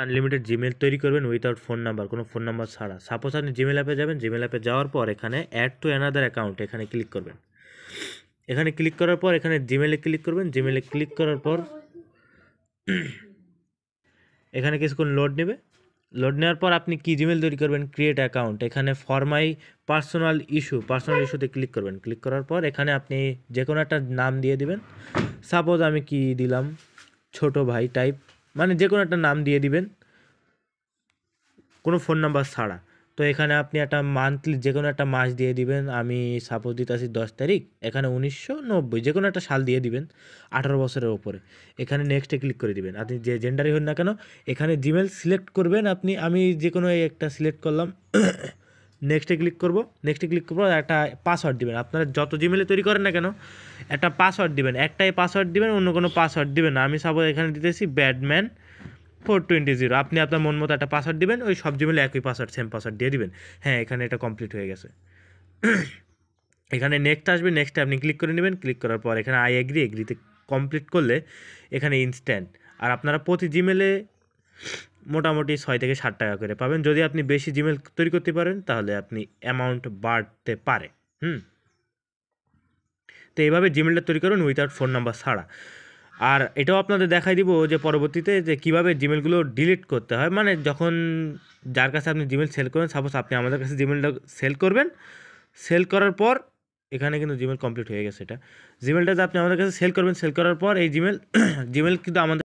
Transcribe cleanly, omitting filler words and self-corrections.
Unlimited Gmail তৈরি করবেন without phone number, কোনো ফোন নাম্বার ছাড়া। সাপোজ আপনি জিমেল অ্যাপে যাবেন, জিমেল অ্যাপে যাওয়ার পর এখানে অ্যাড টু অ্যানাদার অ্যাকাউন্ট এখানে ক্লিক করবেন। এখানে ক্লিক করার পর এখানে জিমেলে ক্লিক করবেন। জিমেলে ক্লিক করার পর এখানে কিছুক্ষণ লোড নেবে। লোড নেওয়ার পর আপনি কি জিমেল তৈরি করবেন, ক্রিয়েট অ্যাকাউন্ট, এখানে ফর মাই পার্সোনাল ইস্যুতে ক্লিক করবেন। ক্লিক করার পর এখানে আপনি যে কোনো একটা নাম দিয়ে দিবেন। সাপোজ আমি কি দিলাম, ছোট ভাই টাইপ, মানে যে কোনো একটা নাম দিয়ে দিবেন, কোনো ফোন নাম্বার ছাড়া। তো এখানে আপনি একটা মান্থলি যে কোনো একটা মাস দিয়ে দিবেন। আমি সাপোজ দিতেছি 10 তারিখ, এখানে 1990, যে কোনো একটা সাল দিয়ে দিবেন 18 বছরের ওপরে। এখানে নেক্সটে ক্লিক করে দিবেন। আপনি যে জেন্ডারই হন না কেন, এখানে জিমেল সিলেক্ট করবেন আপনি। আমি যে কোনো একটা সিলেক্ট করলাম, নেক্সটে ক্লিক করব। নেক্সটে ক্লিক করবো, একটা পাসওয়ার্ড দিবেন। আপনারা যত জিমেলে তৈরি করেন না কেন, একটা পাসওয়ার্ড দিবেন। একটাই পাসওয়ার্ড দিবেন, অন্য কোনো পাসওয়ার্ড দিবেন না। আমি সাপোজ এখানে দিতেছি ব্যাডম্যান 420। আপনি আপনার মন মতো একটা পাসওয়ার্ড দিবেন, ওই সব জিমেলে একই পাসওয়ার্ড, সেম পাসওয়ার্ড দিয়ে দিবেন। হ্যাঁ, এখানে এটা কমপ্লিট হয়ে গেছে। এখানে নেক্সট আসবে, নেক্সটে আপনি ক্লিক করে নেবেন। ক্লিক করার পর এখানে আই এগ্রিতে কমপ্লিট করলে এখানে ইনস্ট্যান্ট। আর আপনারা প্রতি জিমেলে মোটামুটি 6 থেকে 7 টাকা করে পাবেন। যদি আপনি বেশি জিমেল তৈরি করতে পারেন তাহলে আপনি অ্যামাউন্ট বাড়তে পারে। তো এইভাবে জিমেলটা তৈরি করুন উইথাউট ফোন নাম্বার ছাড়া। আর এটাও আপনাদের দেখাই দিব যে পরবর্তীতে যে কীভাবে জিমেলগুলো ডিলিট করতে হয়। মানে যখন যার কাছে আপনি জিমেল সেল করবেন, সাপোজ আপনি আমাদের কাছে জিমেলটা সেল করবেন, সেল করার পর এখানে কিন্তু জিমেল কমপ্লিট হয়ে গেছে। এটা জিমেলটা যে আপনি আমাদের কাছে সেল করবেন, সেল করার পর এই জিমেল কিন্তু আমাদের